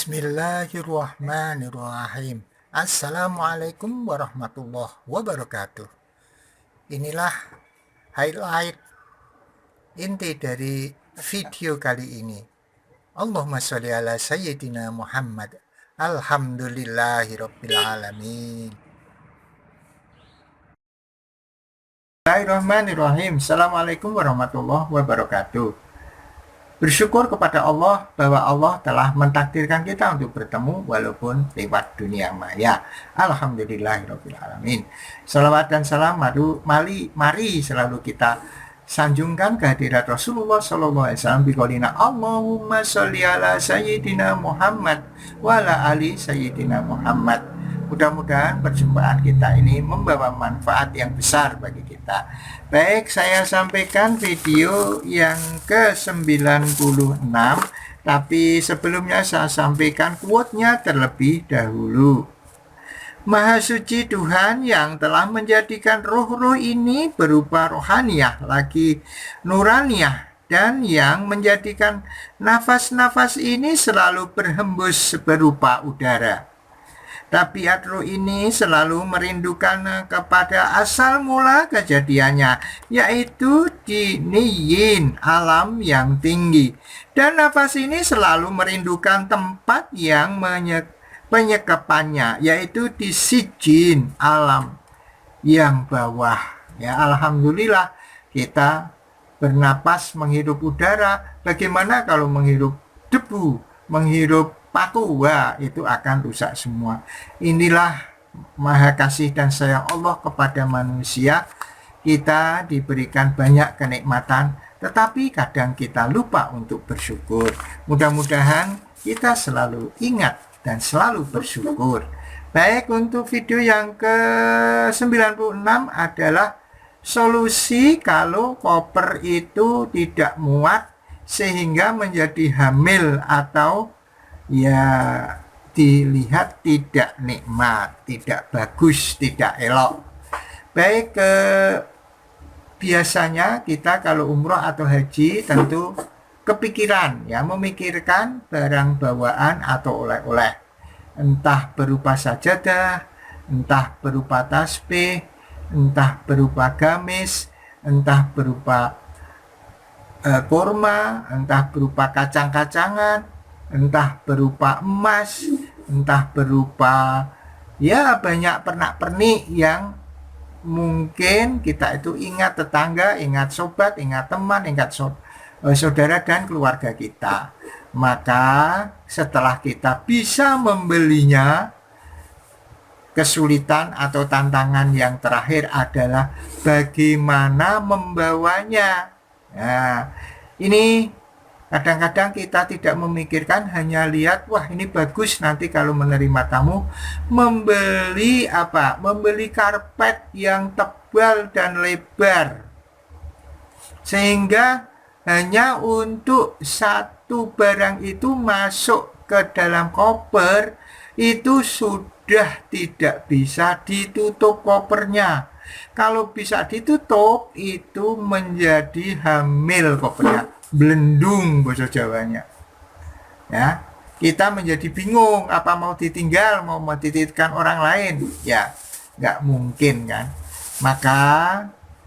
Bismillahirrahmanirrahim. Assalamualaikum warahmatullahi wabarakatuh. Inilah highlight inti dari video kali ini. Allahumma sholli ala sayyidina Muhammad. Alhamdulillahirabbil alamin. Bismillahirrahmanirrahim. Assalamualaikum warahmatullahi wabarakatuh. Bersyukur kepada Allah bahwa Allah telah mentakdirkan kita untuk bertemu walaupun lewat dunia maya. Alhamdulillahirabbil alamin. Salawat dan salam mari selalu kita sanjungkan kehadirat Rasulullah sallallahu alaihi wasallam biqaulina Allahumma sholli ala sayyidina Muhammad wa ala ali sayyidina Muhammad. Mudah-mudahan perjumpaan kita ini membawa manfaat yang besar bagi kita. Baik, saya sampaikan video yang ke-96, tapi sebelumnya saya sampaikan quote-nya terlebih dahulu. Maha suci Tuhan yang telah menjadikan roh-roh ini berupa rohaniyah lagi nuraniyah, dan yang menjadikan nafas-nafas ini selalu berhembus berupa udara. Tabiat roh ini selalu merindukan kepada asal mula kejadiannya, yaitu di niyin, alam yang tinggi. Dan nafas ini selalu merindukan tempat yang penyekapannya, yaitu di sijin, alam yang bawah. Ya, alhamdulillah kita bernapas, menghirup udara. Bagaimana kalau menghirup debu, menghirup paku? Wah, itu akan rusak semua. Inilah maha kasih dan sayang Allah kepada manusia. Kita diberikan banyak kenikmatan, tetapi kadang kita lupa untuk bersyukur. Mudah-mudahan kita selalu ingat dan selalu bersyukur. Baik, untuk video yang ke-96 adalah solusi kalau koper itu tidak muat sehingga menjadi hamil atau ya dilihat tidak nikmat, tidak bagus, tidak elok. Baik, biasanya kita kalau umroh atau haji tentu kepikiran, ya, memikirkan barang bawaan atau oleh-oleh, entah berupa sajadah, entah berupa tasbih, entah berupa gamis, entah berupa kurma, entah berupa kacang-kacangan, entah berupa emas, entah berupa ya banyak pernak-pernik yang mungkin kita itu ingat tetangga, ingat sobat, ingat teman, ingat saudara dan keluarga kita. Maka setelah kita bisa membelinya, kesulitan atau tantangan yang terakhir adalah bagaimana membawanya. Nah, ini kadang-kadang kita tidak memikirkan, hanya lihat, wah ini bagus nanti kalau menerima tamu. Membeli apa? Membeli karpet yang tebal dan lebar. Sehingga hanya untuk satu barang itu masuk ke dalam koper, itu sudah tidak bisa ditutup kopernya. Kalau bisa ditutup, itu menjadi hamil kopernya. Belendung bahasa Jawanya. Ya, kita menjadi bingung apa mau ditinggal, mau dititipkan orang lain. Ya, nggak mungkin kan. Maka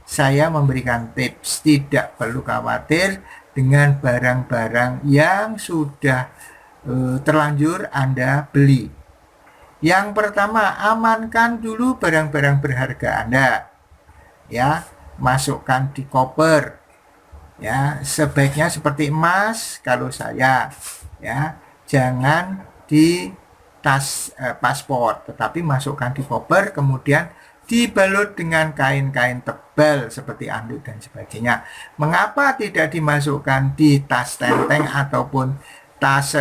saya memberikan tips, tidak perlu khawatir dengan barang-barang yang sudah terlanjur Anda beli. Yang pertama, amankan dulu barang-barang berharga Anda. Ya, masukkan di koper. Ya, sebaiknya seperti emas kalau saya, ya, jangan di tas paspor, tetapi masukkan di koper, kemudian dibalut dengan kain-kain tebal seperti anduk dan sebagainya. Mengapa tidak dimasukkan di tas tenteng ataupun tas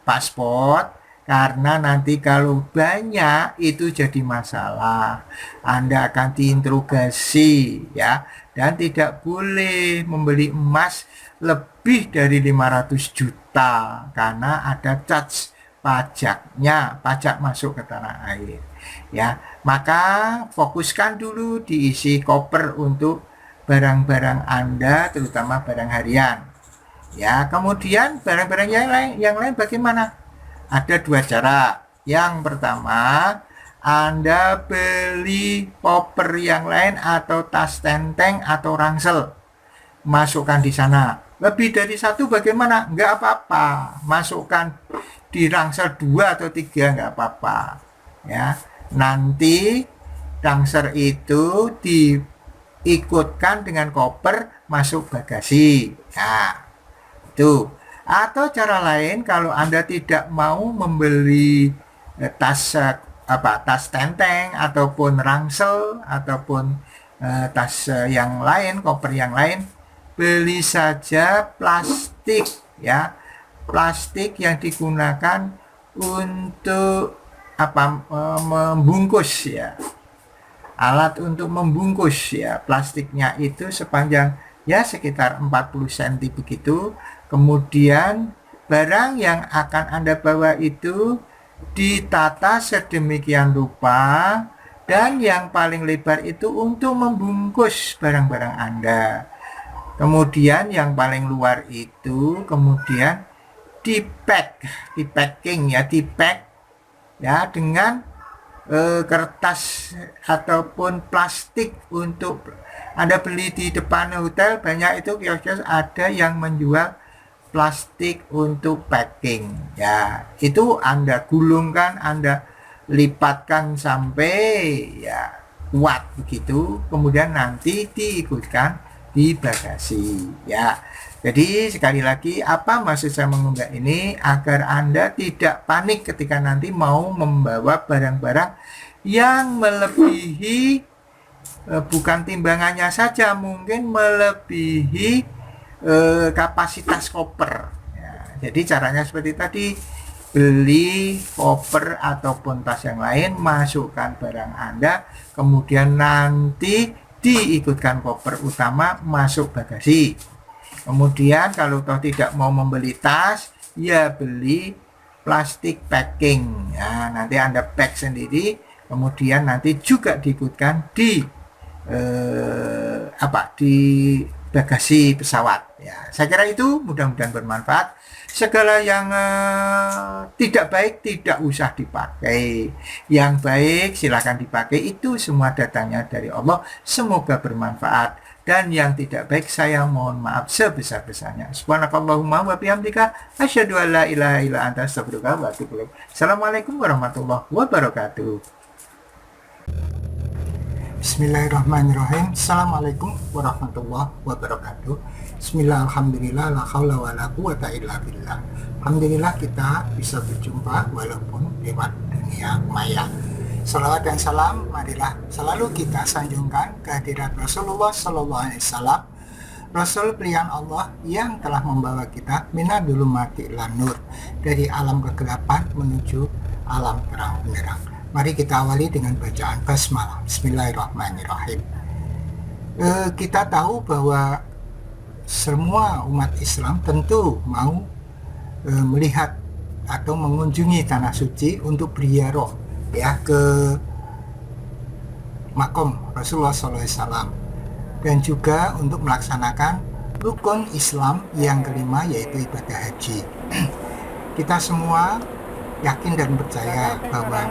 paspor? Karena nanti kalau banyak itu jadi masalah. Anda akan diinterogasi, ya. Dan tidak boleh membeli emas lebih dari 500 juta karena ada charge pajaknya, pajak masuk ke tanah air. Ya, maka fokuskan dulu diisi koper untuk barang-barang Anda, terutama barang harian. Ya, kemudian barang-barang yang lain bagaimana? Ada dua cara. Yang pertama, Anda beli koper yang lain atau tas tenteng atau ransel, masukkan di sana. Lebih dari satu bagaimana? Nggak apa-apa. Masukkan di ransel 2 atau 3 nggak apa-apa. Ya, nanti ransel itu diikutkan dengan koper masuk bagasi. Nah, itu. Atau cara lain, kalau Anda tidak mau membeli tas tenteng ataupun ransel ataupun tas yang lain, koper yang lain, beli saja plastik, ya, plastik yang digunakan untuk membungkus, ya, alat untuk membungkus, ya, plastiknya itu sepanjang ya sekitar 40 cm begitu. Kemudian barang yang akan Anda bawa itu ditata sedemikian rupa, dan yang paling lebar itu untuk membungkus barang-barang Anda. Kemudian yang paling luar itu kemudian di-packing, ya, di-pack, ya, dengan kertas ataupun plastik. Untuk Anda beli di depan hotel, banyak itu kios-kios ada yang menjual plastik untuk packing, ya, itu Anda gulungkan, Anda lipatkan sampai ya kuat begitu, kemudian nanti diikutkan di bagasi, ya. Jadi sekali lagi, apa maksud saya mengunggah ini? Agar Anda tidak panik ketika nanti mau membawa barang-barang yang melebihi bukan timbangannya saja, mungkin melebihi kapasitas koper, ya. Jadi caranya seperti tadi, beli koper ataupun tas yang lain, masukkan barang Anda, kemudian nanti diikutkan koper utama masuk bagasi. Kemudian kalau toh tidak mau membeli tas, ya di plastik packing, ya, nanti Anda pack sendiri, kemudian nanti juga diikutkan di di bagasi pesawat, ya. Saya kira itu mudah-mudahan bermanfaat. Segala yang tidak baik tidak usah dipakai, yang baik silakan dipakai. Itu semua datangnya dari Allah, semoga bermanfaat. Dan yang tidak baik saya mohon maaf sebesar-besarnya. Subhanakallahumma wa bihamdika asyhadu an la ilaha illa anta astaghfiruka wa atubu ilaik. Assalamualaikum warahmatullahi wabarakatuh. Bismillahirrahmanirrahim. Assalamualaikum warahmatullahi wabarakatuh. Bismillah, alhamdulillah, la haula wa la quwata illa billah. Alhamdulillah kita bisa berjumpa walaupun lewat dunia maya. Salawat dan salam marilah selalu kita sanjungkan kehadirat Rasulullah Sallallahu Alaihi Wasallam, Rasul pilihan Allah yang telah membawa kita minadul mati ilan nur, dari alam kegelapan menuju alam terang benderang. Mari kita awali dengan bacaan basmalah. Bismillahirrahmanirrahim. Kita tahu bahwa semua umat Islam tentu mau melihat atau mengunjungi tanah suci untuk berziarah, ya, ke makom Rasulullah SAW, dan juga untuk melaksanakan rukun Islam yang kelima, yaitu ibadah haji. Kita semua yakin dan percaya bahwa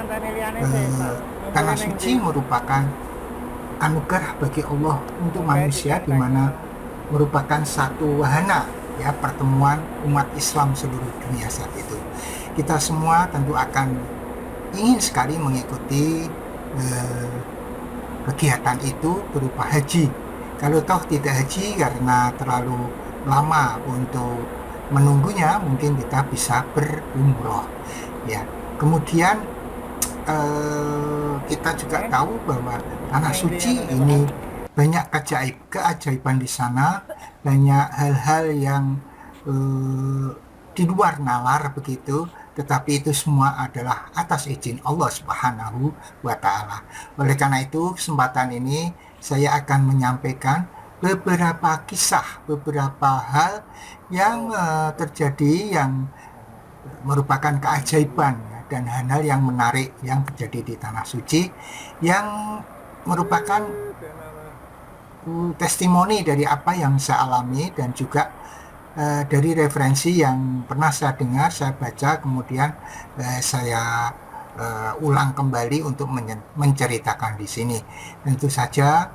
tanah suci merupakan anugerah bagi Allah untuk manusia, di mana merupakan satu wahana, ya, pertemuan umat Islam seluruh dunia saat itu. Kita semua tentu akan ingin sekali mengikuti kegiatan itu berupa haji. Kalau toh tidak haji karena terlalu lama untuk menunggunya, mungkin kita bisa berumroh, ya. Kemudian kita juga tahu bahwa tanah suci ini banyak keajaiban di sana, banyak hal-hal yang di luar nalar begitu, tetapi itu semua adalah atas izin Allah Subhanahu wa Ta'ala. Oleh karena itu, kesempatan ini saya akan menyampaikan beberapa kisah, beberapa hal yang terjadi yang merupakan keajaiban dan hal-hal yang menarik yang terjadi di tanah suci, yang merupakan testimoni dari apa yang saya alami dan juga dari referensi yang pernah saya dengar, saya baca, kemudian saya ulang kembali untuk menceritakan di sini. Tentu saja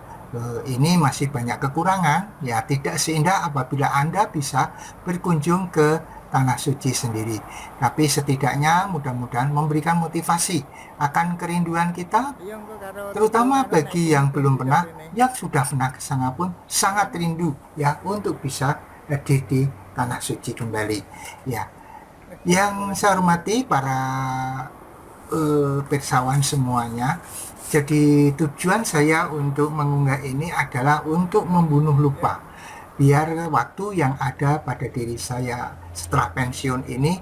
ini masih banyak kekurangan, ya tidak seindah apabila Anda bisa berkunjung ke Tanah Suci sendiri. Tapi setidaknya mudah-mudahan memberikan motivasi akan kerinduan kita, terutama bagi yang belum pernah, yang sudah pernah ke sana pun sangat rindu ya untuk bisa hadir di Tanah Suci kembali. Ya, yang saya hormati para pirsawan semuanya. Jadi tujuan saya untuk mengunggah ini adalah untuk membunuh lupa, biar waktu yang ada pada diri saya setelah pensiun ini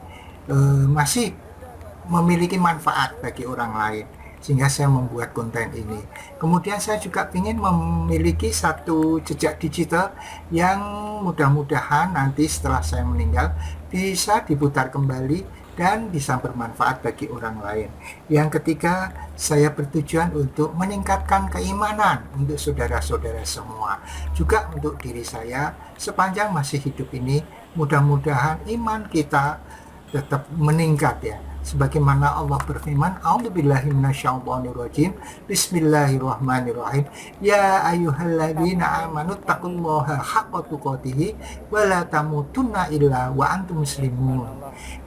masih memiliki manfaat bagi orang lain, sehingga saya membuat konten ini. Kemudian saya juga ingin memiliki satu jejak digital yang mudah-mudahan nanti setelah saya meninggal bisa diputar kembali dan bisa bermanfaat bagi orang lain. Yang ketiga, saya bertujuan untuk meningkatkan keimanan untuk saudara-saudara semua, juga untuk diri saya sepanjang masih hidup ini. Mudah-mudahan iman kita tetap meningkat ya. Sebagaimana Allah berfirman, A'udzubillahi minasyaitonirrajim. Bismillahirrahmanirrahim. Ya ayyuhalladzina amanu taqullaha haqqa tuqatih wa la tamutunna illa wa antum muslimun.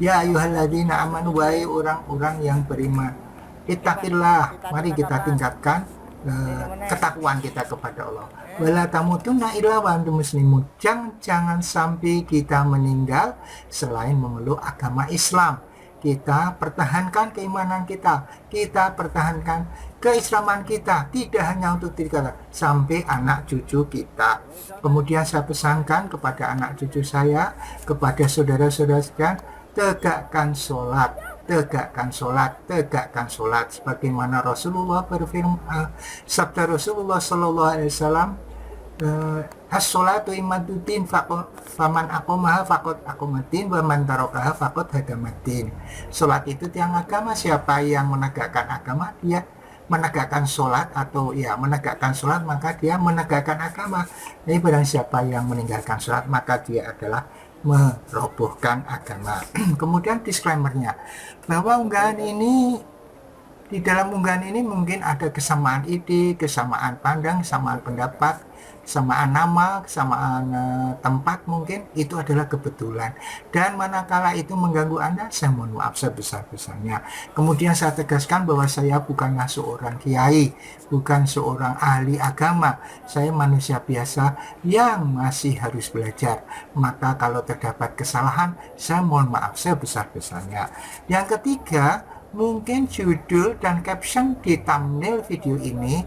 Ya ayyuhalladzina amanu, wahai orang-orang yang beriman, ittaqillah, mari kita tingkatkan ketakwaan kita kepada Allah. Wala tamutunna illa wa antum muslimun. Jangan sampai kita meninggal selain memeluk agama Islam. Kita pertahankan keimanan kita, kita pertahankan keislaman kita, tidak hanya untuk diri kita, sampai anak cucu kita. Kemudian saya pesankan kepada anak cucu saya, kepada saudara-saudara sekalian, tegakkan sholat, tegakkan sholat, tegakkan sholat. Sebagaimana Rasulullah berfirman, sabda Rasulullah Sallallahu Alaihi Wasallam, as-sholatu imaduddin faman aqomaha faqad aqomaddin wa man tarakaha faqad hadamaddin. Sholat itu tiang agama, siapa yang menegakkan agama dia menegakkan sholat, atau ya menegakkan sholat maka dia menegakkan agama. Jadi barang siapa yang meninggalkan sholat maka dia adalah merobohkan agama. Kemudian disclaimernya, bahwa di dalam unggahan ini mungkin ada kesamaan ide, kesamaan pandang, kesamaan pendapat, kesamaan nama, kesamaan tempat, mungkin itu adalah kebetulan. Dan manakala itu mengganggu Anda, saya mohon maaf sebesar-besarnya. Kemudian saya tegaskan bahwa saya bukanlah seorang kiai, bukan seorang ahli agama. Saya manusia biasa yang masih harus belajar. Maka kalau terdapat kesalahan, saya mohon maaf sebesar-besarnya. Yang ketiga, mungkin judul dan caption di thumbnail video ini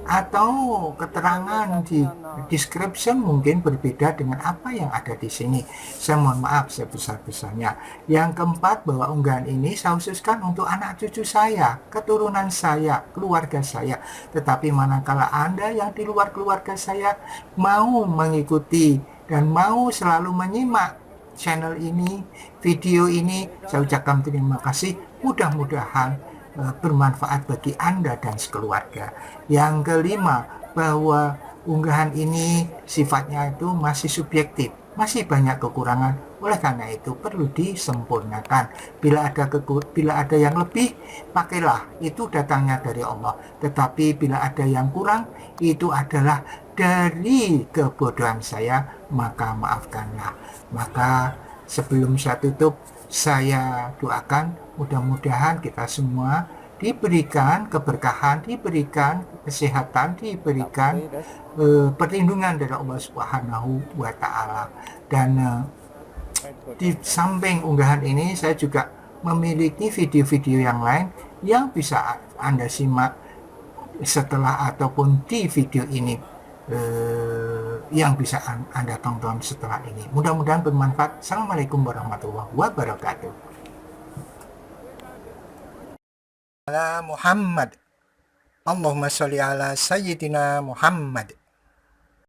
atau keterangan di description mungkin berbeda dengan apa yang ada di sini. Saya mohon maaf sebesar-besarnya. Yang keempat, bahwa unggahan ini saya khususkan untuk anak cucu saya, keturunan saya, keluarga saya. Tetapi manakala Anda yang di luar keluarga saya mau mengikuti dan mau selalu menyimak channel ini, video ini, saya ucapkan terima kasih. Mudah-mudahan bermanfaat bagi Anda dan sekeluarga. Yang kelima, bahwa unggahan ini sifatnya itu masih subjektif, masih banyak kekurangan. Oleh karena itu perlu disempurnakan. Bila ada yang lebih, pakailah, itu datangnya dari Allah. Tetapi bila ada yang kurang, itu adalah dari kebodohan saya, maka maafkanlah. Maka sebelum saya tutup, saya doakan mudah-mudahan kita semua diberikan keberkahan, diberikan kesehatan, diberikan perlindungan dari Allah Subhanahu wa Ta'ala. Dan di samping unggahan ini, saya juga memiliki video-video yang lain yang bisa Anda simak setelah ataupun di video ini, yang bisa Anda tonton setelah ini. Mudah-mudahan bermanfaat. Assalamualaikum warahmatullahi wabarakatuh. Ala Muhammad. Allahumma sholli ala Sayyidina Muhammad.